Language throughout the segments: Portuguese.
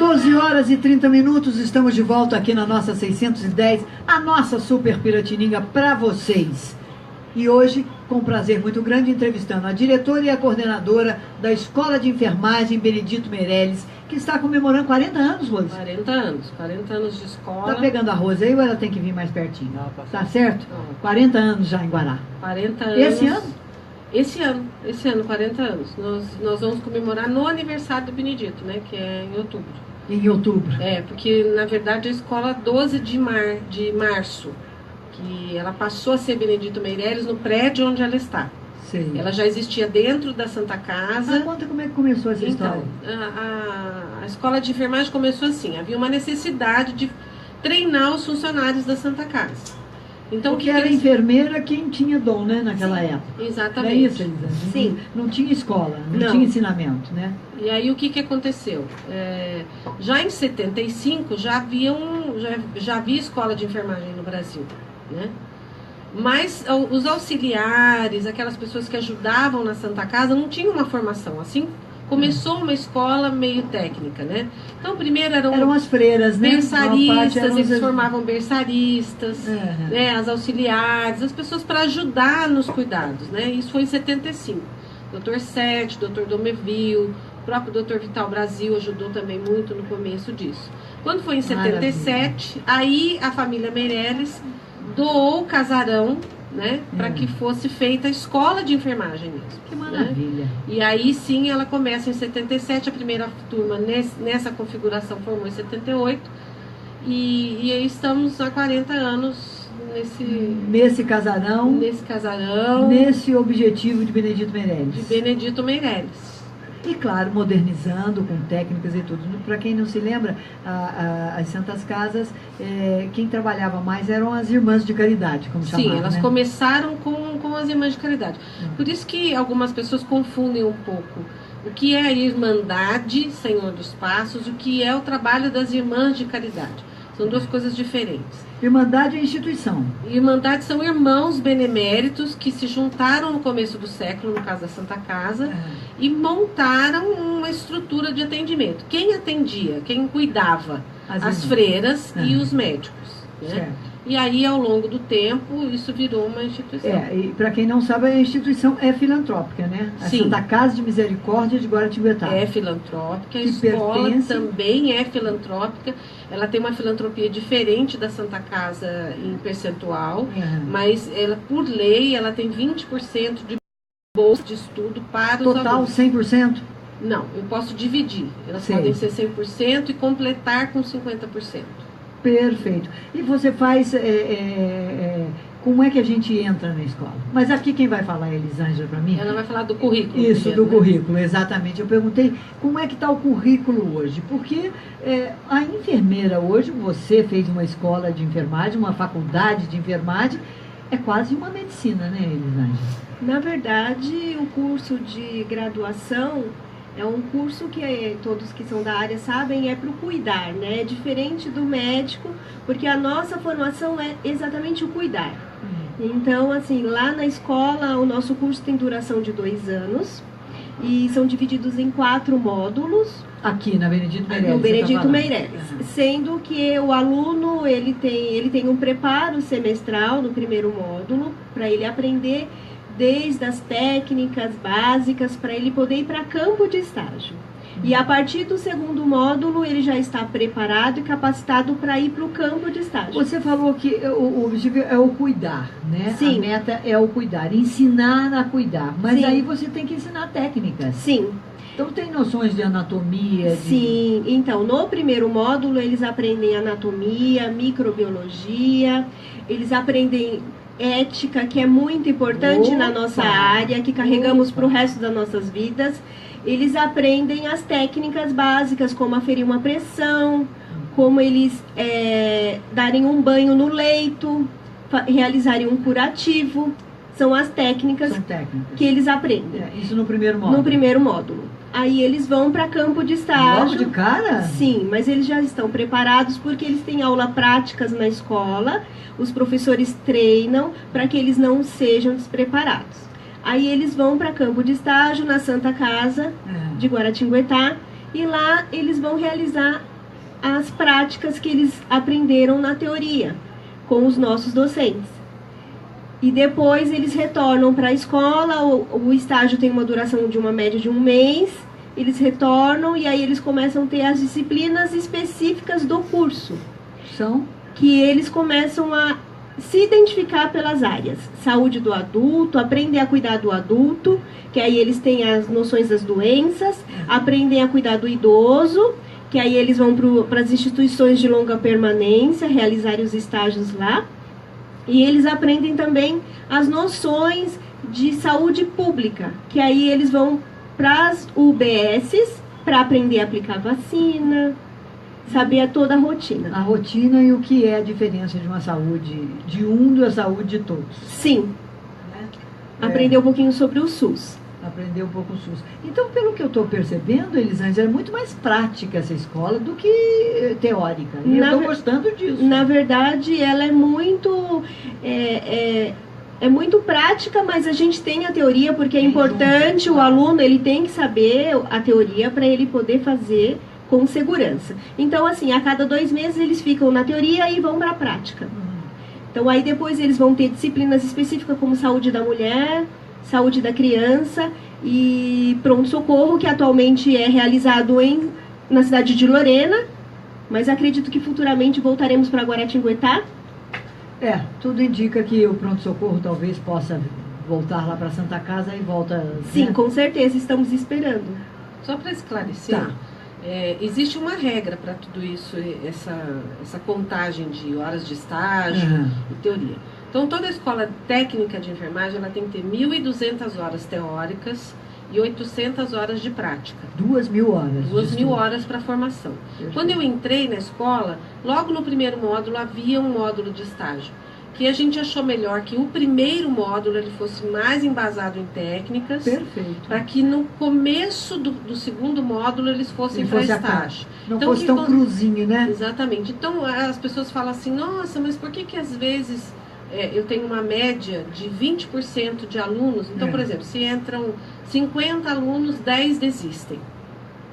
12 horas e 30 minutos, estamos de volta aqui na nossa 610, a nossa Super Piratininga para vocês. E hoje, com um prazer muito grande, entrevistando a diretora e a coordenadora da Escola de Enfermagem Benedito Meirelles, que está comemorando 40 anos, Rose. 40 anos de escola. Tá pegando a Rose aí ou ela tem que vir mais pertinho? Tá certo? 40 anos já em Guará. 40 anos. Esse ano? Esse ano, 40 anos. Nós vamos comemorar no aniversário do Benedito, né? Que é em outubro. Em outubro. É, porque na verdade a escola 12 de março, que ela passou a ser Benedito Meirelles no prédio onde ela está. Sei. Ela já existia dentro da Santa Casa. Conta como é que começou essa história. A escola de enfermagem começou assim, havia uma necessidade de treinar os funcionários da Santa Casa. Então, porque era enfermeira quem tinha dom, né, naquela época. Exatamente. Não é isso, Elisa? Sim. Não tinha escola, não tinha ensinamento, né? E aí o que aconteceu? Já em 75 já havia escola de enfermagem no Brasil, né? Mas os auxiliares, aquelas pessoas que ajudavam na Santa Casa, não tinham uma formação. Assim começou uma escola meio técnica, né? Então, primeiro eram as freiras, né? Berçaristas, eles formavam berçaristas, né? As auxiliares, as pessoas para ajudar nos cuidados, né? Isso foi em 75. Dr. Sete, Dr. Domeville, o próprio Dr. Vital Brasil ajudou também muito no começo disso. Quando foi em 77, aí a família Meirelles doou o casarão, né, para que fosse feita a escola de enfermagem mesmo. Que maravilha. Né? E aí sim ela começa em 77, a primeira turma nessa configuração formou em 78, e aí estamos há 40 anos nesse casarão, nesse objetivo de Benedito Meirelles. E claro, modernizando com técnicas e tudo. Para quem não se lembra, as Santas Casas, quem trabalhava mais eram as irmãs de caridade, como chamavam. Sim, elas começaram com as irmãs de caridade. Por isso que algumas pessoas confundem um pouco o que é a Irmandade, Senhor dos Passos, o que é o trabalho das irmãs de caridade. São duas coisas diferentes. Irmandade é instituição. Irmandade são irmãos beneméritos que se juntaram no começo do século, no caso da Santa Casa, e montaram uma estrutura de atendimento. Quem atendia? Quem cuidava? As freiras e os médicos. Né? Certo. E aí, ao longo do tempo, isso virou uma instituição. E para quem não sabe, a instituição é filantrópica, né? A Santa Casa de Misericórdia de Guaratinguetá. É filantrópica, a escola também é filantrópica. Ela tem uma filantropia diferente da Santa Casa em percentual, mas ela, por lei, ela tem 20% de bolsa de estudo para os alunos. Total 100%? Não, eu posso dividir. Elas podem ser 100% e completar com 50%. Perfeito. E você faz... como é que a gente entra na escola? Mas aqui quem vai falar é a Elisângela para mim. Ela vai falar do currículo. Isso, primeiro, do currículo, exatamente. Eu perguntei como é que está o currículo hoje, porque a enfermeira hoje, você fez uma escola de enfermagem, uma faculdade de enfermagem, é quase uma medicina, né, Elisângela? Na verdade, o curso de graduação é um curso que todos que são da área sabem, é para o cuidar, né? É diferente do médico, porque a nossa formação é exatamente o cuidar. Então, assim, lá na escola, o nosso curso tem duração de 2 anos e são divididos em 4 módulos. Aqui na Benedito Meirelles. No Benedito Meirelles. Sendo que o aluno, ele tem um preparo semestral no primeiro módulo, para ele aprender desde as técnicas básicas, para ele poder ir para campo de estágio. E a partir do segundo módulo, ele já está preparado e capacitado para ir para o campo de estágio. Você falou que o objetivo é o cuidar, né? Sim. A meta é o cuidar, ensinar a cuidar. Mas aí você tem que ensinar técnicas. Sim. Então tem noções de anatomia? Sim, então no primeiro módulo eles aprendem anatomia, microbiologia, eles aprendem ética, que é muito importante na nossa área, que carregamos para o resto das nossas vidas. Eles aprendem as técnicas básicas, como aferir uma pressão, como eles darem um banho no leito, realizarem um curativo. São as técnicas, que eles aprendem. Isso no primeiro módulo? No primeiro módulo. Aí eles vão para campo de estágio. Logo de cara? Sim, mas eles já estão preparados porque eles têm aula práticas na escola. Os professores treinam para que eles não sejam despreparados. Aí eles vão para campo de estágio na Santa Casa de Guaratinguetá. E lá eles vão realizar as práticas que eles aprenderam na teoria, com os nossos docentes. E depois eles retornam para a escola, o estágio tem uma duração de uma média de 1 mês, eles retornam e aí eles começam a ter as disciplinas específicas do curso. São? Que eles começam a se identificar pelas áreas. Saúde do adulto, aprender a cuidar do adulto, que aí eles têm as noções das doenças, aprendem a cuidar do idoso, que aí eles vão para as instituições de longa permanência, realizarem os estágios lá. E eles aprendem também as noções de saúde pública, que aí eles vão para as UBSs para aprender a aplicar vacina, saber toda a rotina. A rotina e o que é a diferença de uma saúde de um da saúde de todos. Sim. Aprender um pouquinho sobre o SUS. Aprender um pouco o SUS. Então, pelo que eu estou percebendo, Elisângela, é muito mais prática essa escola do que teórica. E eu estou gostando disso. Na verdade, ela é muito... É muito prática, mas a gente tem a teoria, porque é importante, o aluno ele tem que saber a teoria para ele poder fazer com segurança. Então, assim, a cada 2 meses eles ficam na teoria e vão para a prática. Então, aí depois eles vão ter disciplinas específicas como saúde da mulher, saúde da criança e pronto-socorro, que atualmente é realizado na cidade de Lorena, mas acredito que futuramente voltaremos para Guaratinguetá. Tudo indica que o pronto-socorro talvez possa voltar lá para Santa Casa e volta... Sim, né? Com certeza, estamos esperando. Só para esclarecer, existe uma regra para tudo isso, essa contagem de horas de estágio e teoria. Então, toda a escola técnica de enfermagem ela tem que ter 1.200 horas teóricas e 800 horas de prática. 2.000 horas. 2.000 horas para formação. Perfeito. Quando eu entrei na escola, logo no primeiro módulo havia um módulo de estágio, que a gente achou melhor que o primeiro módulo ele fosse mais embasado em técnicas, para que no começo do segundo módulo eles fossem para estágio. Não então, fosse tão cruzinho, né? Exatamente. Então as pessoas falam assim, nossa, mas por que às vezes eu tenho uma média de 20% de alunos? Então, por exemplo, se entram 50 alunos, 10 desistem.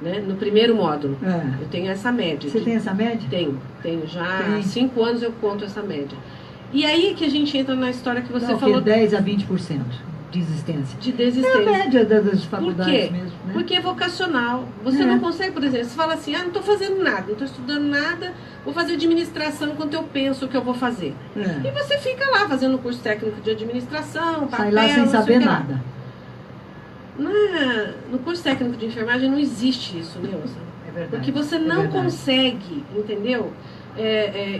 Né? No primeiro módulo. Eu tenho essa média. Você tem essa média? Tenho já há 5 anos eu conto essa média. E aí que a gente entra na história que você falou. 10 a 20% de desistência. De desistência. É a média das faculdades mesmo. Né? Porque é vocacional. Você não consegue, por exemplo, você fala assim, não estou fazendo nada, não estou estudando nada, vou fazer administração enquanto eu penso o que eu vou fazer. E você fica lá fazendo curso técnico de administração, papel, sai lá sem saber nada. No curso técnico de enfermagem não existe isso, Neuza. É verdade. Porque você não consegue, entendeu?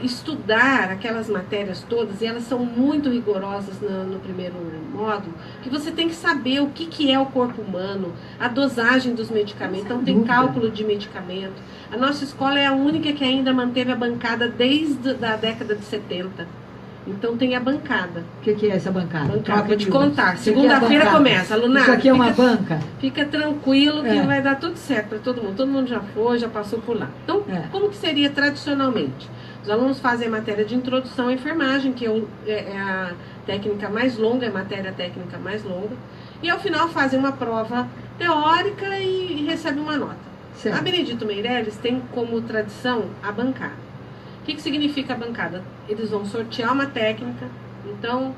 Estudar aquelas matérias todas, e elas são muito rigorosas no primeiro módulo, que você tem que saber o que é o corpo humano, a dosagem dos medicamentos. Então tem cálculo de medicamento. A nossa escola é a única que ainda manteve a bancada desde a década de 70. Então tem a bancada. O que é essa bancada? Vou te contar. Segunda-feira começa, alunado. Isso aqui é uma banca? Fica tranquilo que vai dar tudo certo para todo mundo. Todo mundo já foi, já passou por lá. Então, como que seria tradicionalmente? Os alunos fazem a matéria de introdução à enfermagem, que é a técnica mais longa, é a matéria técnica mais longa. E ao final fazem uma prova teórica e recebem uma nota. Certo. A Benedito Meirelles tem como tradição a bancada. O que significa a bancada? Eles vão sortear uma técnica, então,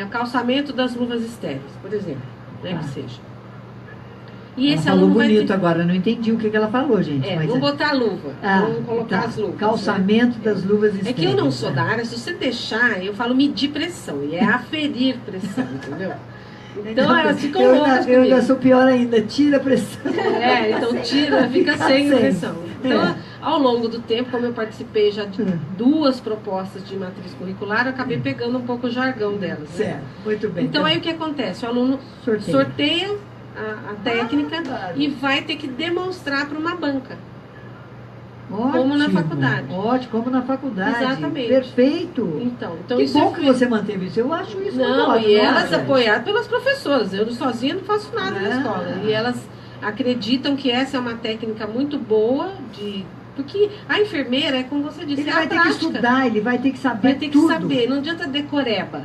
o calçamento das luvas estéreis, por exemplo, né, que seja. E ela esse falou aluno bonito agora, não entendi o que ela falou, gente. Vamos botar a luva, vamos colocar as luvas. Calçamento das luvas estéreis. É que eu não sou da área, se você deixar, eu falo medir pressão, e é aferir pressão, entendeu? Então elas ficam loucas comigo. Eu ainda sou pior ainda, tira a pressão. Então tira, fica sem pressão. Então, ao longo do tempo, como eu participei já de 2 propostas de matriz curricular, eu acabei pegando um pouco o jargão delas. Certo, muito bem. Então aí o que acontece? O aluno sorteia a técnica e vai ter que demonstrar para uma banca. Ótimo, como na faculdade. Ótimo, como na faculdade. Exatamente. Perfeito. Então que bom que você manteve isso. Eu acho isso muito ótimo. E elas apoiadas pelas professoras. Eu sozinha não faço nada na escola. E elas acreditam que essa é uma técnica muito boa porque a enfermeira é como você disse, ele vai ter que estudar, ele vai ter que saber vai ter que saber, não adianta decoreba.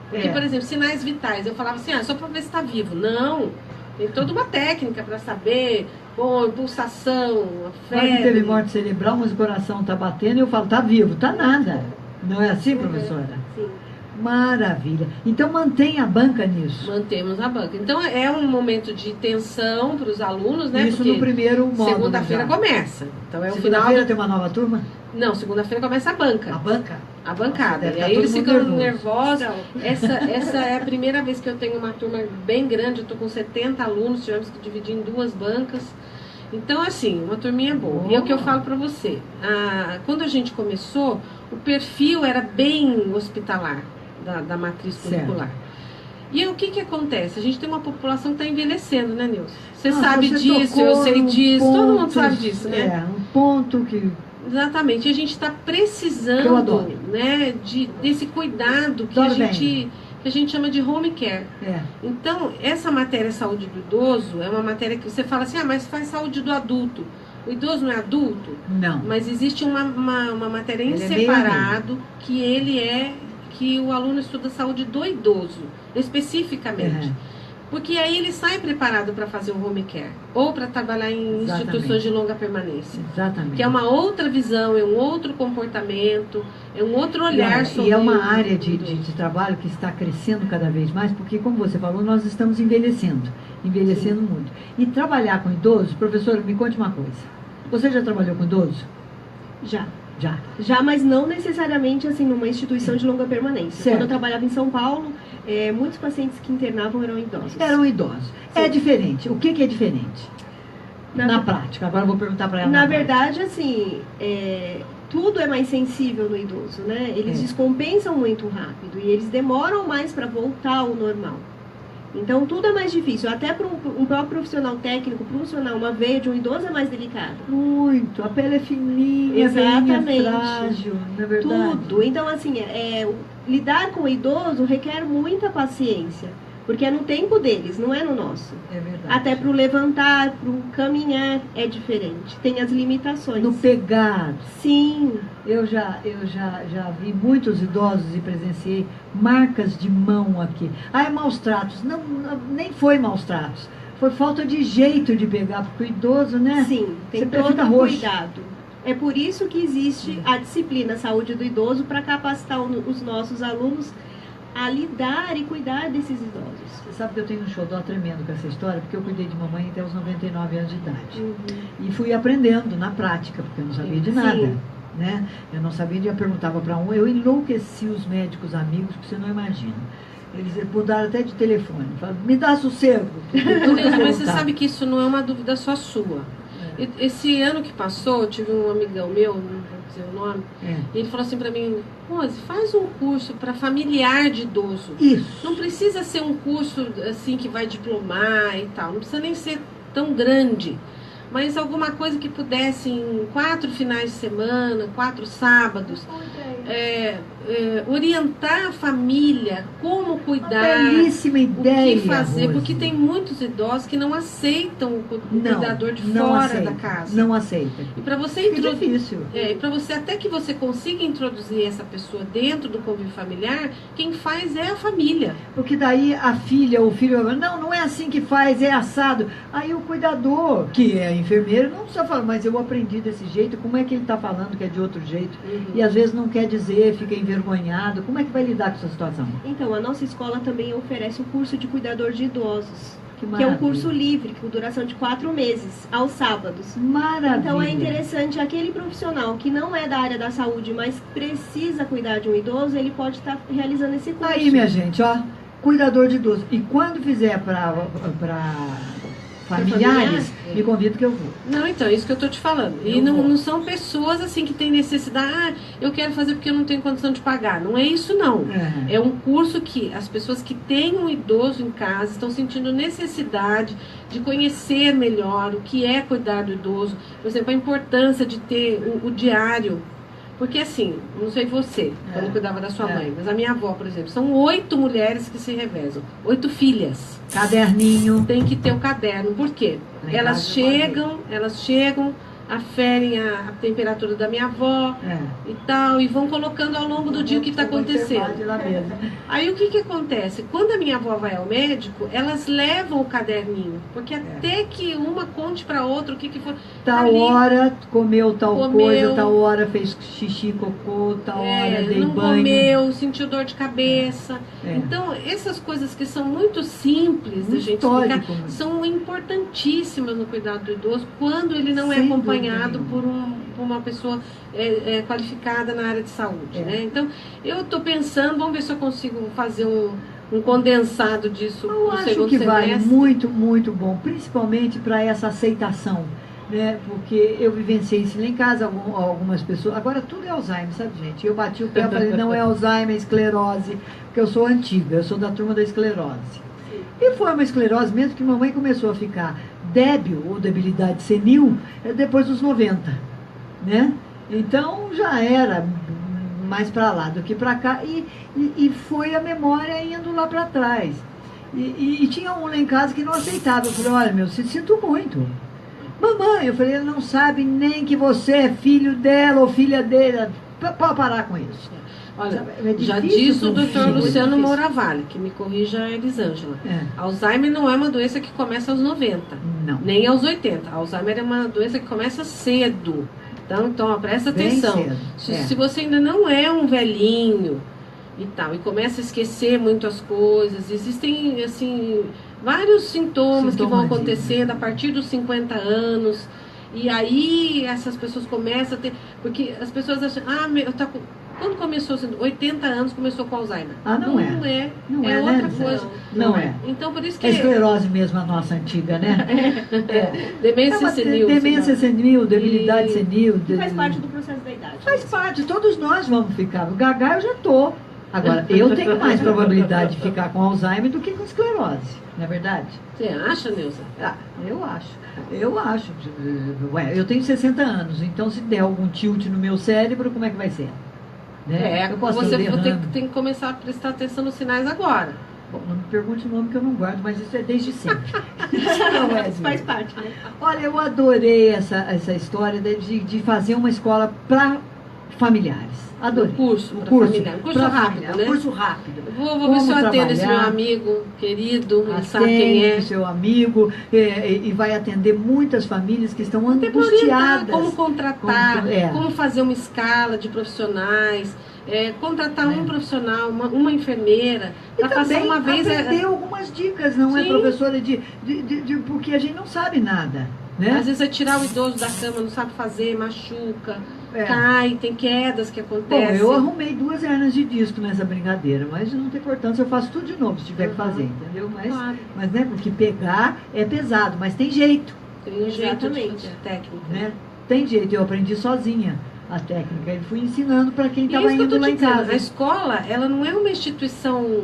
Porque, por exemplo, sinais vitais, eu falava assim, só para ver se está vivo. Não, tem toda uma técnica para saber bom, pulsação, Agora que febre. teve morte cerebral, mas o coração tá batendo e eu falo, tá vivo, tá nada. Não é assim, professora? Sim. Maravilha. Então mantém a banca nisso. Mantemos a banca. Então é um momento de tensão para os alunos, né? Isso Porque no primeiro módulo. segunda-feira já. começa. Então é o final. Segunda-feira tem uma nova turma? Não, segunda-feira começa a banca. A banca? A bancada. Nossa, E deve aí tá eles todo ficam mundo nervosos. Essa é a primeira vez que eu tenho uma turma bem grande. Eu estou com 70 alunos, tivemos que dividir em 2 bancas. Então, assim, uma turminha boa. E é o que eu falo para você. Quando a gente começou, o perfil era bem hospitalar da matriz curricular. E aí, o que acontece? A gente tem uma população que está envelhecendo, né, Nilson? Você sabe disso, eu sei disso, todo mundo sabe disso, né? É, um ponto que... Exatamente, a gente está precisando, né, desse cuidado que a gente chama de home care. É. Então, essa matéria saúde do idoso é uma matéria que você fala assim, mas faz saúde do adulto. O idoso não é adulto? Não. Mas existe uma matéria em separado que o aluno estuda a saúde do idoso, especificamente. Uhum. Porque aí ele sai preparado para fazer um home care ou para trabalhar em instituições de longa permanência. Exatamente. Que é uma outra visão, é um outro comportamento, é um outro olhar sobre... E é uma área de trabalho que está crescendo cada vez mais, porque, como você falou, nós estamos envelhecendo muito. E trabalhar com idosos, professora, me conte uma coisa. Você já trabalhou com idoso? Já. Já, mas não necessariamente assim numa instituição de longa permanência. Certo. Quando eu trabalhava em São Paulo, muitos pacientes que internavam eram idosos. Eram idosos. Sim. É diferente. O que é diferente? Na prática. Agora eu vou perguntar para ela. Na verdade, assim, tudo é mais sensível no idoso, né? Eles descompensam muito rápido e eles demoram mais para voltar ao normal. Então, tudo é mais difícil. Até para um próprio profissional técnico, funcionar uma veia de um idoso é mais delicado. Muito. A pele é fininha, exatamente. É frágil, na verdade. Tudo. Então, assim, lidar com o idoso requer muita paciência. Porque é no tempo deles, não é no nosso. É verdade. Até para o levantar, para o caminhar é diferente. Tem as limitações. No pegar. Sim. Eu já vi muitos idosos e presenciei marcas de mão aqui. É maus tratos. Não, nem foi maus tratos. Foi falta de jeito de pegar, porque o idoso, né? Sim, tem todo cuidado. É por isso que existe a disciplina Saúde do Idoso para capacitar os nossos alunos a lidar e cuidar desses idosos. Você sabe que eu tenho um xodó tremendo com essa história, porque eu cuidei de mamãe até os 99 anos de idade. E fui aprendendo na prática, porque eu não sabia de nada. Né? Eu não sabia, eu perguntava para eu enlouqueci os médicos amigos, que você não imagina. Eles mudaram até de telefone, falaram, me dá sossego. Mas você sabe que isso não é uma dúvida só sua. Esse ano que passou, eu tive um amigão meu, não vou dizer o nome, e ele falou assim pra mim, Rose, faz um curso para familiar de idoso. Isso. Não precisa ser um curso assim que vai diplomar e tal, não precisa nem ser tão grande, mas alguma coisa que pudesse em 4 finais de semana, 4 sábados, orientar a família como cuidar, belíssima ideia, o que fazer, Rose. porque tem muitos idosos que não aceitam o cuidador de fora da casa. Não aceita. E para você difícil. E para você, até que você consiga introduzir essa pessoa dentro do convívio familiar, quem faz é a família. Porque daí a filha ou o filho, não é assim que faz, é assado. Aí o cuidador, que é enfermeiro, não precisa falar, mas eu aprendi desse jeito, como é que ele está falando que é de outro jeito? E às vezes não quer dizer, fica envergonhado. Como é que vai lidar com essa situação? Então, a nossa escola também oferece o curso de cuidador de idosos, que é um maravilha. curso livre, com duração de 4 meses, aos sábados. Maravilha. Então é interessante, aquele profissional que não é da área da saúde, mas precisa cuidar de um idoso, ele pode estar realizando esse curso. Aí, minha gente, ó, cuidador de idoso. E quando fizer para familiares, me convido que eu vou. Não, então, é isso que eu estou te falando. E não são pessoas assim que têm necessidade, eu quero fazer porque eu não tenho condição de pagar. Não é isso, não. É um curso que as pessoas que têm um idoso em casa estão sentindo necessidade de conhecer melhor o que é cuidar do idoso. Por exemplo, a importância de ter o diário. Porque assim, não sei você, quando cuidava da sua mãe, mas a minha avó, por exemplo, são 8 mulheres que se revezam, 8 filhas. Caderninho. Tem que ter o caderno. Por quê? Elas chegam, aferem a temperatura da minha avó e tal, e vão colocando ao longo do dia o que está acontecendo. Aí o que acontece? Quando a minha avó vai ao médico, elas levam o caderninho, porque até que uma conte para outra o que foi. Tal hora comeu tal coisa, tal hora fez xixi, cocô, tal hora dei não banho. Comeu, sentiu dor de cabeça. Então, essas coisas que são muito simples da gente explicar, são importantíssimas no cuidado do idoso, quando ele não é acompanhado por uma pessoa qualificada na área de saúde. Né? Então, eu estou pensando, vamos ver se eu consigo fazer um condensado disso. Eu acho que vale muito, muito bom, principalmente para essa aceitação. Né? Porque eu vivenciei isso lá em casa, algumas pessoas. Agora tudo é Alzheimer, sabe, gente? Eu bati o pé e falei, não é Alzheimer, é esclerose, porque eu sou antiga, eu sou da turma da esclerose. E foi uma esclerose mesmo que mamãe começou a ficar débil ou debilidade senil depois dos 90, né? Então já era mais para lá do que para cá e foi a memória indo lá para trás. E tinha um lá em casa que não aceitava. Eu falei, olha, sinto muito. Mamãe, eu falei, ele não sabe nem que você é filho dela ou filha dele. Pode parar com isso. Olha, já disse o doutor Luciano Mouravalli, que me corrija a Elisângela. Alzheimer não é uma doença que começa aos 90, nem aos 80. Alzheimer é uma doença que começa cedo. Então presta atenção. Se você ainda não é um velhinho e tal, e começa a esquecer muito as coisas, existem, assim, vários sintomas que vão acontecendo a partir dos 50 anos. E aí essas pessoas começam a ter... Porque as pessoas acham... Quando começou, 80 anos, começou com Alzheimer. Não é outra coisa. Não é. Então, por isso que... É esclerose mesmo, a nossa antiga, né? Demência senil. Demência senil, debilidade senil. Faz parte do processo da idade. Faz parte, todos nós vamos ficar. O Gagá eu já tô. Agora, eu tenho mais probabilidade de ficar com Alzheimer do que com esclerose, não é verdade? Você acha, Nilza? Eu acho. Eu tenho 60 anos, então se der algum tilt no meu cérebro, como é que vai ser? Né? Você tem que começar a prestar atenção nos sinais agora. Bom, não me pergunte o nome que eu não guardo, mas isso é desde sempre. Faz parte, né? Olha, eu adorei essa história de fazer uma escola para familiares. Adorei. Um curso rápido, né? Curso rápido. Vou ver se eu atendo esse meu amigo querido, ele sabe quem é. Seu amigo, e vai atender muitas famílias que estão angustiadas. Como contratar, como fazer uma escala de profissionais, contratar um profissional, uma enfermeira, para passar uma vez... aprender algumas dicas, não é, professora? Porque a gente não sabe nada. Né? Às vezes é tirar o idoso da cama, não sabe fazer, machuca, cai, tem quedas que acontecem. Bom, eu arrumei 2 hernias de disco nessa brincadeira, mas não tem importância, eu faço tudo de novo se tiver que fazer, entendeu? Mas né, porque pegar é pesado, mas tem jeito. Tem um jeito de técnica. Né? Tem jeito, eu aprendi sozinha a técnica e fui ensinando para quem estava indo lá em casa. A escola, ela não é uma instituição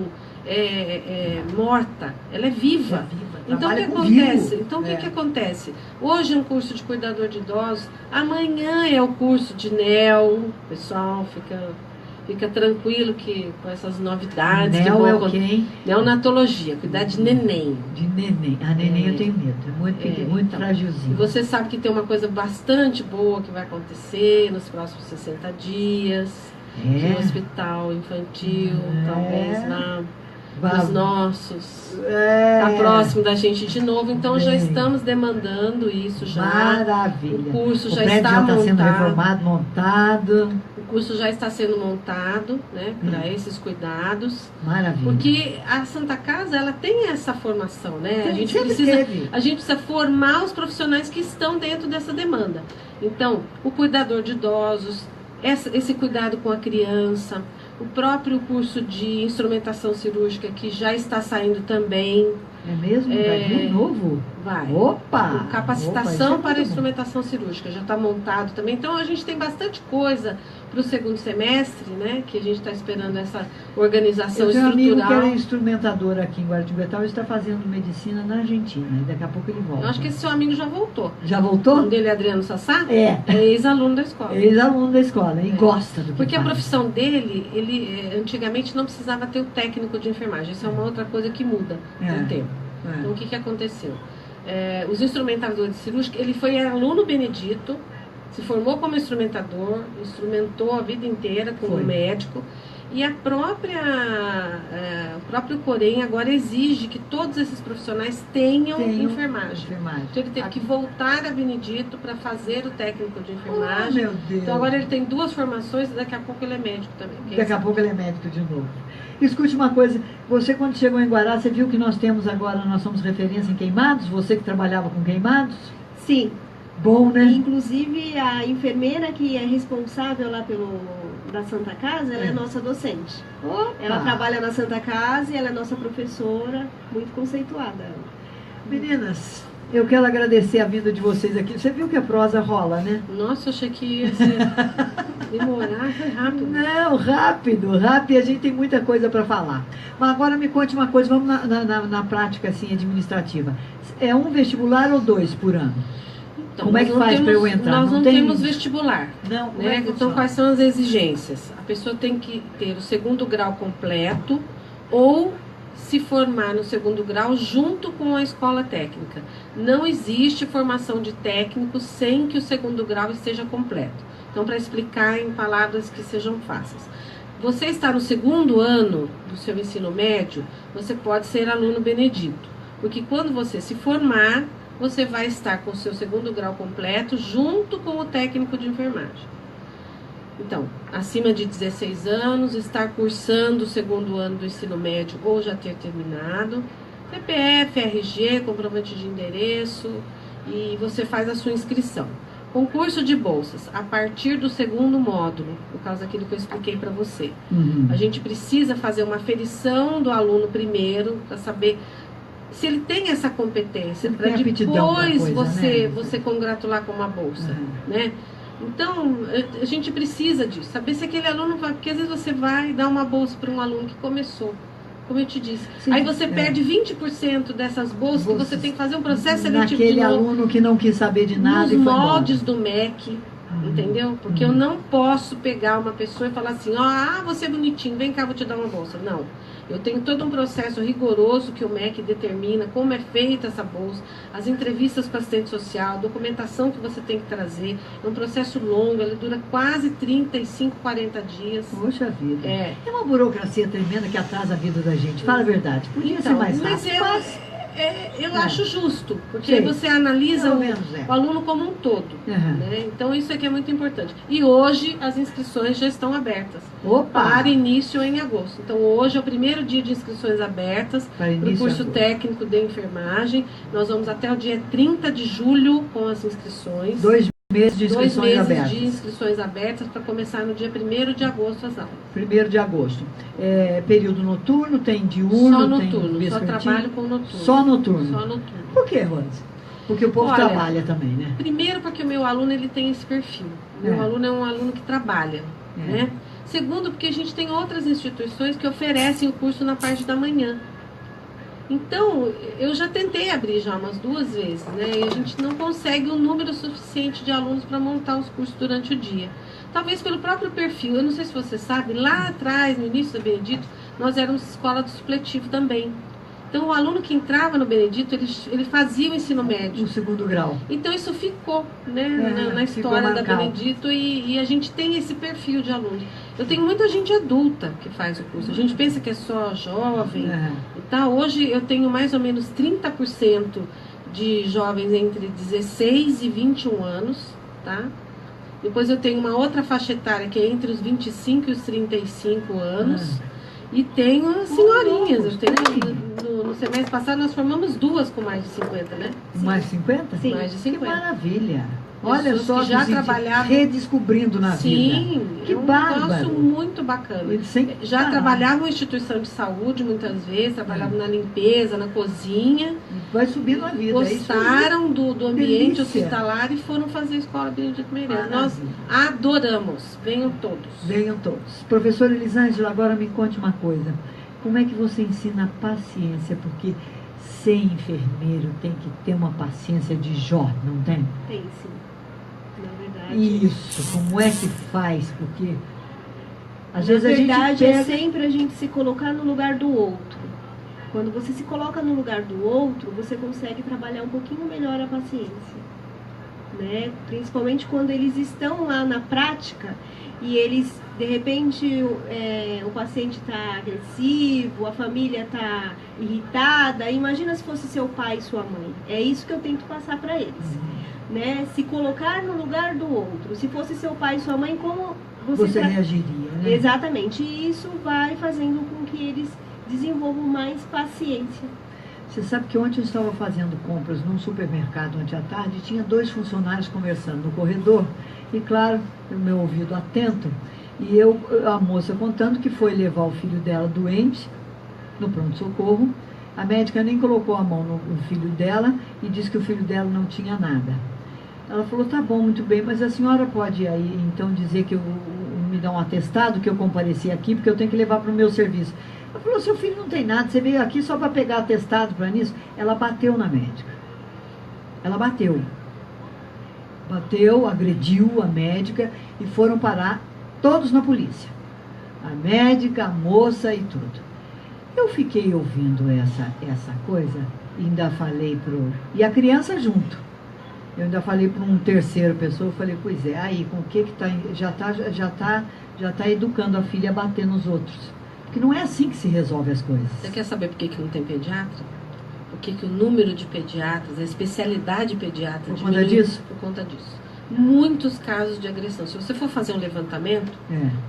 morta, ela é viva. Então o que acontece? O que acontece? Hoje é um curso de cuidador de idosos, amanhã é o curso de neo. Pessoal, fica tranquilo que com essas novidades que vão acontecer. Neonatologia, cuidar de neném. De neném. A neném eu tenho medo, muito frágilzinho. E você sabe que tem uma coisa bastante boa que vai acontecer nos próximos 60 dias. No hospital infantil, talvez lá. Dos nossos, tá próximo da gente de novo, então já estamos demandando isso já. Maravilha. O curso já está sendo reformado, montado. O curso já está sendo montado, né, para esses cuidados. Maravilha. Porque a Santa Casa, ela tem essa formação, né? A gente precisa formar os profissionais que estão dentro dessa demanda. Então, o cuidador de idosos, esse cuidado com a criança, o próprio curso de instrumentação cirúrgica que já está saindo também. É mesmo? Vai vir novo? Vai. Opa! Capacitação para instrumentação cirúrgica já está montado também. Então a gente tem bastante coisa para o segundo semestre, né? Que a gente está esperando essa organização estrutural. Eu tenho um amigo que era instrumentador aqui em Guaratinguetá, ele está fazendo medicina na Argentina e daqui a pouco ele volta. Eu acho que esse seu amigo já voltou. Já voltou? O nome dele é Adriano Sassá? É ex-aluno da escola. Ex-aluno da escola e gosta do que Porque faz. A profissão dele, ele antigamente não precisava ter o técnico de enfermagem. Isso é uma outra coisa que muda com o tempo. Então o que aconteceu? Os instrumentadores cirúrgicos, ele foi aluno Benedito, se formou como instrumentador, instrumentou a vida inteira como médico, e o próprio Corém agora exige que todos esses profissionais tenham enfermagem. Então ele teve que voltar a Benedito para fazer o técnico de enfermagem. Meu Deus. Então agora ele tem 2 formações e daqui a pouco ele é médico também. Daqui a pouco ele é médico de novo. Escute uma coisa, você quando chegou em Guará, você viu que nós temos agora, nós somos referência em queimados? Você que trabalhava com queimados? Sim. Bom, né? Inclusive, a enfermeira que é responsável lá da Santa Casa, ela é nossa docente. Opa. Ela trabalha na Santa Casa e ela é nossa professora, muito conceituada. Meninas, eu quero agradecer a vinda de vocês aqui. Você viu que a prosa rola, né? Nossa, eu achei que ia demorar, foi rápido. Não, rápido. A gente tem muita coisa para falar. Mas agora me conte uma coisa, vamos na prática assim, administrativa. É um vestibular ou 2 por ano? Então, como é que faz para eu entrar? Nós não temos vestibular. Não, né? Então, quais são as exigências? A pessoa tem que ter o 2º grau completo ou se formar no 2º grau junto com a escola técnica. Não existe formação de técnico sem que o 2º grau esteja completo. Então, para explicar em palavras que sejam fáceis. Você está no 2º ano do seu ensino médio, você pode ser aluno Benedito. Porque quando você se formar, você vai estar com o seu 2º grau completo junto com o técnico de enfermagem. Então, acima de 16 anos, estar cursando o 2º ano do ensino médio ou já ter terminado, CPF, RG, comprovante de endereço, e você faz a sua inscrição. Concurso de bolsas, a partir do 2º módulo, por causa daquilo que eu expliquei para você. A gente precisa fazer uma aferição do aluno primeiro, para saber se ele tem essa competência, para depois você congratular com uma bolsa, né? Então, a gente precisa disso, saber se aquele aluno vai, porque às vezes você vai dar uma bolsa para um aluno que começou, como eu te disse. Sim, aí você perde 20% dessas bolsas, que você tem que fazer um processo seletivo naquele aluno que não quis saber de nada nos moldes do MEC, entendeu? Porque eu não posso pegar uma pessoa e falar assim, você é bonitinho, vem cá, vou te dar uma bolsa. Não. Eu tenho todo um processo rigoroso que o MEC determina, como é feita essa bolsa, as entrevistas com a assistente social, a documentação que você tem que trazer. É um processo longo, ele dura quase 35, 40 dias. Poxa vida. É uma burocracia tremenda que atrasa a vida da gente. Fala a verdade. Podia ser mais fácil. Eu acho justo, porque você analisa o aluno como um todo. Né? Então, isso aqui é muito importante. E hoje, as inscrições já estão abertas. Para início em agosto. Então, hoje é o primeiro dia de inscrições abertas para o curso técnico de enfermagem. Nós vamos até o dia 30 de julho com as inscrições. 2 meses de inscrições 2 meses abertas. de inscrições abertas para começar no dia 1º de agosto as aulas. 1º de agosto. Período noturno, tem diurno, só noturno, tem só trabalho com noturno. Só noturno. Só noturno. Por que, Rose? Porque o povo trabalha também, né? Primeiro porque o meu aluno ele tem esse perfil. O meu aluno é um aluno que trabalha, né? Segundo porque a gente tem outras instituições que oferecem o curso na parte da manhã. Então, eu já tentei abrir já umas 2 vezes, né? E a gente não consegue um número suficiente de alunos para montar os cursos durante o dia. Talvez pelo próprio perfil. Eu não sei se você sabe, lá atrás, no início da Benedito, nós éramos escola do supletivo também. Então, o aluno que entrava no Benedito, ele fazia o ensino médio. O 2º grau. Então, isso ficou, né, na história da Benedito e a gente tem esse perfil de aluno. Eu tenho muita gente adulta que faz o curso. A gente pensa que é só jovem e tal. Hoje, eu tenho mais ou menos 30% de jovens entre 16 e 21 anos, tá? Depois eu tenho uma outra faixa etária que é entre os 25 e os 35 anos. E tenho as senhorinhas. Eu tenho, no semestre passado nós formamos 2 com mais de 50, né? Mais de 50? Sim. Mais de 50. Que maravilha. Pessoas olha só, que já trabalhavam, redescobrindo na vida. Sim, que bárbaro. Negócio muito bacana. Já trabalhavam em instituição de saúde muitas vezes, trabalhavam na limpeza, na cozinha. Vai subindo a vida. Gostaram do ambiente hospitalar e foram fazer a escola Benedito Meirelles. Nós adoramos. Venham todos. Venham todos. Professora Elisângela, agora me conte uma coisa. Como é que você ensina a paciência? Porque ser enfermeiro tem que ter uma paciência de Jó, não tem? Tem, sim. Na verdade. Isso, como é que faz? Porque às vezes a gente pega... é sempre a gente se colocar no lugar do outro. Quando você se coloca no lugar do outro, você consegue trabalhar um pouquinho melhor a paciência. né? Principalmente quando eles estão lá na prática e eles, de repente, o paciente está agressivo, a família está irritada. Imagina se fosse seu pai e sua mãe. É isso que eu tento passar para eles, né? Se colocar no lugar do outro. Se fosse seu pai e sua mãe, como você reagiria, né? Exatamente. E isso vai fazendo com que eles desenvolvam mais paciência. Você sabe que ontem eu estava fazendo compras num supermercado ontem à tarde e tinha 2 funcionários conversando no corredor e, claro, o meu ouvido atento, e a moça contando que foi levar o filho dela doente no pronto-socorro. A médica nem colocou a mão no filho dela e disse que o filho dela não tinha nada. Ela falou, tá bom, muito bem, mas a senhora pode aí então dizer que me dá um atestado que eu compareci aqui, porque eu tenho que levar para o meu serviço. Ela falou, seu filho não tem nada, você veio aqui só para pegar atestado para nisso. Ela bateu na médica. Ela bateu. Bateu, agrediu a médica e foram parar todos na polícia. A médica, a moça e tudo. Eu fiquei ouvindo essa coisa e ainda falei e a criança junto. Eu ainda falei para um terceiro pessoa, eu falei, pois é, aí com o que tá, já tá educando a filha a bater nos outros. Porque não é assim que se resolve as coisas. Você quer saber por que não tem pediatra? Por que o número de pediatras, a especialidade pediatra por conta disso? Por conta disso. Muitos casos de agressão. Se você for fazer um levantamento,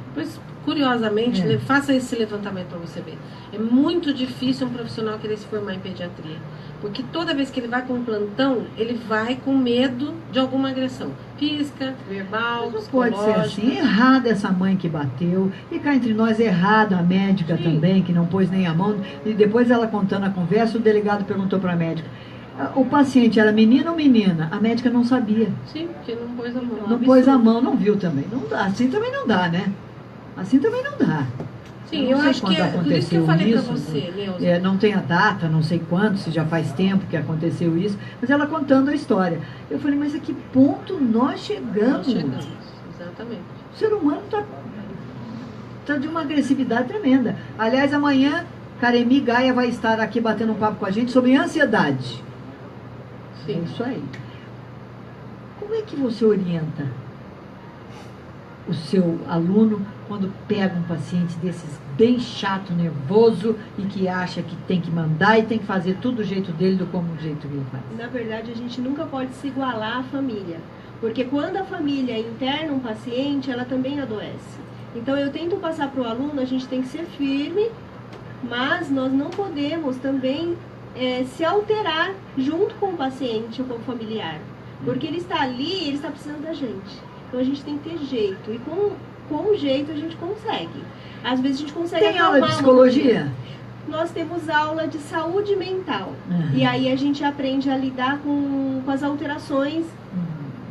depois, curiosamente, faça esse levantamento para você ver. É muito difícil um profissional querer se formar em pediatria. Porque toda vez que ele vai com um plantão, ele vai com medo de alguma agressão. Física, verbal, mas não pode ser assim. Errada essa mãe que bateu. E cá entre nós, errada a médica também, que não pôs nem a mão. E depois ela contando a conversa, o delegado perguntou para a médica. O paciente era menino ou menina? A médica não sabia. Sim, porque não pôs a mão. Não pôs a mão, não viu também. Não dá. Assim também não dá, né? Assim também não dá. Sim, eu acho que por isso que eu falei para você, Neuza. Não tem a data, não sei quando, se já faz tempo que aconteceu isso, mas ela contando a história. Eu falei, mas a que ponto nós chegamos? Exatamente. O ser humano tá de uma agressividade tremenda. Aliás, amanhã, Karemi Gaia vai estar aqui batendo um papo com a gente sobre ansiedade. Sim. É isso aí. Como é que você orienta o seu aluno quando pega um paciente desses bem chato, nervoso e que acha que tem que mandar e tem que fazer tudo do jeito dele, do jeito que ele faz? Na verdade, a gente nunca pode se igualar à família, porque quando a família interna um paciente, ela também adoece. Então, eu tento passar para o aluno, a gente tem que ser firme, mas nós não podemos também se alterar junto com o paciente ou com o familiar, porque ele está ali, ele está precisando da gente. Então a gente tem que ter jeito. E com o jeito a gente consegue. Às vezes a gente consegue Tem aula de psicologia? Nós temos aula de saúde mental. E aí a gente aprende a lidar com as alterações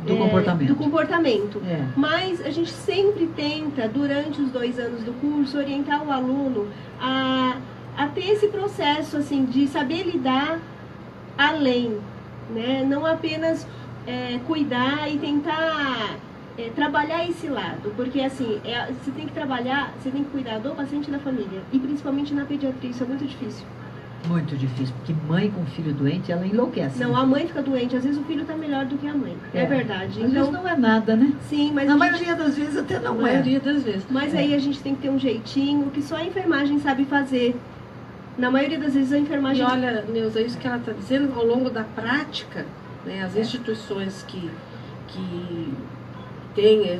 do comportamento. Mas a gente sempre tenta, durante os 2 anos do curso, orientar o aluno a ter esse processo assim, de saber lidar além. Né? Não apenas cuidar e tentar trabalhar esse lado, porque assim, você tem que trabalhar, você tem que cuidar do paciente e da família, e principalmente na pediatria, isso é muito difícil. Muito difícil, porque mãe com filho doente, ela enlouquece. Não, a mãe fica doente, às vezes o filho está melhor do que a mãe, é verdade. Às vezes não é nada, né? Sim, mas na maioria das vezes até não é. Na maioria das vezes. Mas aí a gente tem que ter um jeitinho que só a enfermagem sabe fazer. Na maioria das vezes a enfermagem... E olha, Neuza, isso que ela está dizendo, ao longo da prática, né, as instituições que têm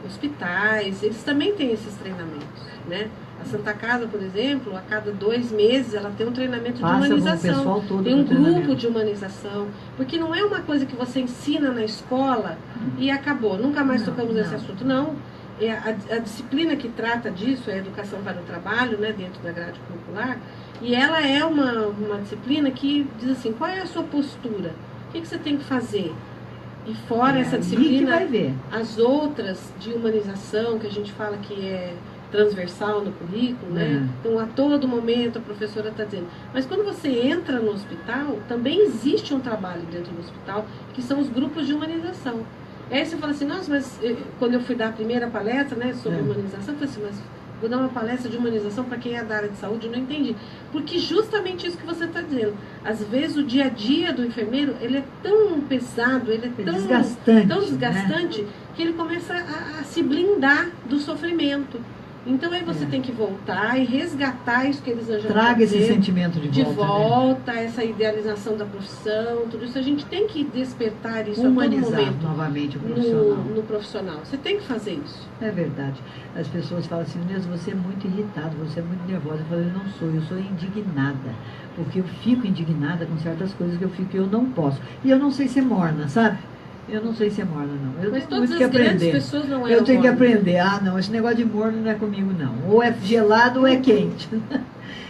hospitais, eles também têm esses treinamentos, né? A Santa Casa, por exemplo, a cada 2 meses ela tem um treinamento de humanização. Tem um grupo de humanização. Porque não é uma coisa que você ensina na escola e acabou. Nunca mais tocamos nesse assunto. Não. A disciplina que trata disso é a educação para o trabalho, né, dentro da grade curricular. E ela é uma disciplina que diz assim, qual é a sua postura? O que você tem que fazer? E fora essa disciplina, as outras de humanização, que a gente fala que é transversal no currículo, né? Então, a todo momento a professora está dizendo. Mas quando você entra no hospital, também existe um trabalho dentro do hospital, que são os grupos de humanização. Aí você fala assim, nossa, mas quando eu fui dar a primeira palestra, né, sobre humanização, eu falei assim, mas vou dar uma palestra de humanização para quem é da área de saúde, eu não entendi. Porque justamente isso que você está dizendo. Às vezes o dia a dia do enfermeiro, ele é tão pesado, ele é tão desgastante, né? Que ele começa a se blindar do sofrimento. Então aí você tem que voltar e resgatar isso que eles já traga esse sentimento de volta, né? Essa idealização da profissão, tudo isso a gente tem que despertar isso humanizar a todo momento novamente o profissional. No profissional. Você tem que fazer isso. É verdade. As pessoas falam assim, Inês, você é muito irritado, você é muito nervosa. Eu falei, não sou, eu sou indignada. Porque eu fico indignada com certas coisas que eu fico e eu não posso. E eu não sei ser morna, sabe? Eu não sei se é morna, não. Eu Mas tenho todas que as aprender. grandes pessoas não Eu tenho que mornas. aprender. Ah, não, esse negócio de morno não é comigo, não. Ou é gelado ou é quente.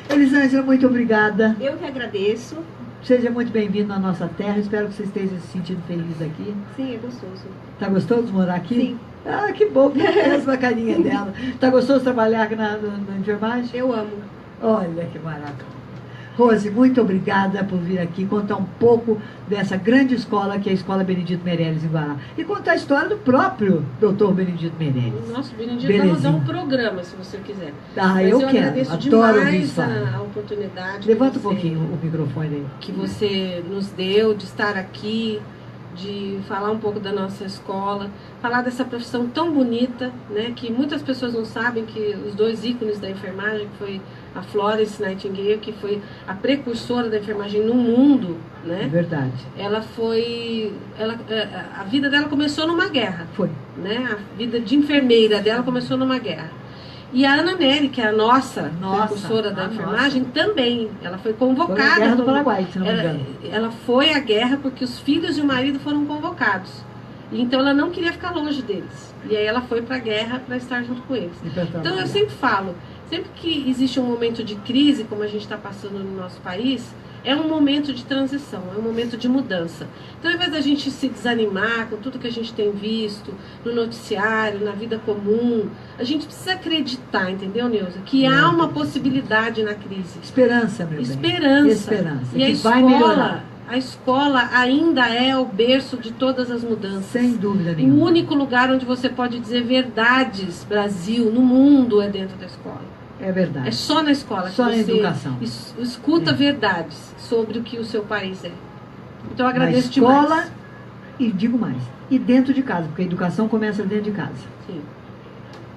Elisângela, muito obrigada. Eu que agradeço. Seja muito bem-vindo à nossa terra. Espero que você esteja se sentindo feliz aqui. Sim, é gostoso. Tá gostoso de morar aqui? Sim. Ah, que bom. Mesmo a carinha dela. Tá gostoso de trabalhar aqui na enfermagem? Eu amo. Olha que maravilha. Rose, muito obrigada por vir aqui contar um pouco dessa grande escola que é a Escola Benedito Meirelles em Guará. E contar a história do próprio Dr. Benedito Meirelles. Nossa, Benedito, vamos dar um programa, se você quiser. Ah, mas eu quero. agradeço Adoro ouvir demais história. a oportunidade. Levanta um pouquinho o microfone aí. Que você nos deu de estar aqui, de falar um pouco da nossa escola, falar dessa profissão tão bonita, né, que muitas pessoas não sabem, que os dois ícones da enfermagem, que foi a Florence Nightingale, que foi a precursora da enfermagem no mundo, né? É verdade. A vida dela começou numa guerra. Foi. Né? A vida de enfermeira dela começou numa guerra. E a Ana Nery, que é a nossa precursora da enfermagem, também. Ela foi convocada. Foi a guerra do Paraguai, se não me engano. Ela foi à guerra porque os filhos e o marido foram convocados. Então ela não queria ficar longe deles. E aí ela foi para a guerra para estar junto com eles. Então eu sempre falo, sempre que existe um momento de crise, como a gente está passando no nosso país, é um momento de transição, é um momento de mudança. Então, ao invés da gente se desanimar com tudo que a gente tem visto no noticiário, na vida comum, a gente precisa acreditar, entendeu, Neuza? Que há uma possibilidade na crise. Esperança, meu bem. Esperança. E a escola, vai melhorar. A escola ainda é o berço de todas as mudanças. Sem dúvida nenhuma. O único lugar onde você pode dizer verdades, Brasil, no mundo, é dentro da escola. É verdade. É só na escola só que na você educação. Escuta verdades sobre o que o seu país é. Então eu agradeço demais. Na escola, demais. E digo mais, e dentro de casa, porque a educação começa dentro de casa. Sim.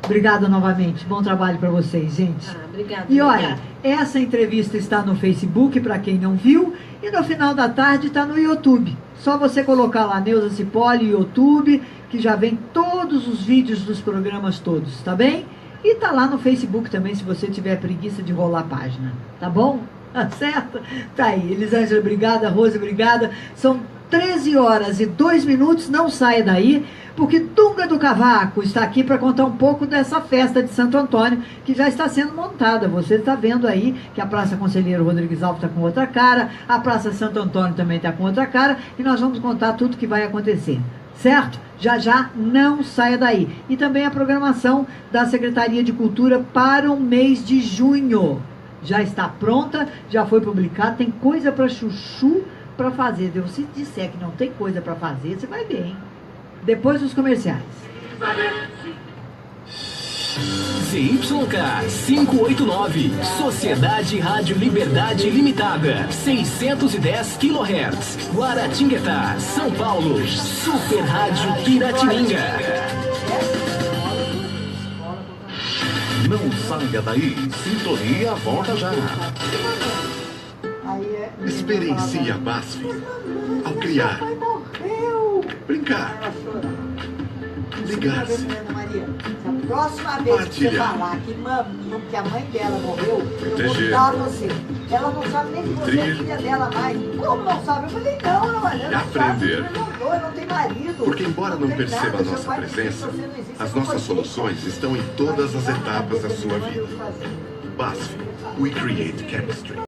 Obrigada novamente. Bom trabalho para vocês, gente. Obrigada. E olha, essa entrevista está no Facebook, para quem não viu, e no final da tarde está no YouTube. Só você colocar lá Neuza Cipolli, YouTube, que já vem todos os vídeos dos programas todos, tá bem? E tá lá no Facebook também, se você tiver preguiça de rolar a página, tá bom? Tá certo? Tá aí. Elisângela, obrigada. Rose, obrigada. São 13h02, não saia daí, porque Dunga do Cavaco está aqui para contar um pouco dessa festa de Santo Antônio, que já está sendo montada. Você está vendo aí que a Praça Conselheiro Rodrigues Alves está com outra cara, a Praça Santo Antônio também está com outra cara, e nós vamos contar tudo que vai acontecer. Certo? Já não saia daí. E também a programação da Secretaria de Cultura para o mês de junho. Já está pronta, já foi publicada, tem coisa para chuchu para fazer. Se você disser que não tem coisa para fazer, você vai ver, hein? Depois dos comerciais. ZYK 589, Sociedade Rádio Liberdade Limitada, 610 kHz, Guaratinguetá, São Paulo, Super Rádio Piratininga. Não saia daí, sintonia volta já. Experiencie a BASF ao criar, brincar, ligar-se, Próxima vez que você falar que a mãe dela morreu, eu vou dar você. Ela não sabe nem que você é filha dela mais. Como não sabe? Eu falei, não, olha, e aprender. Eu não tenho marido. Porque embora não perceba a nossa presença, as nossas soluções estão em todas as etapas da sua vida. BASF, we create chemistry.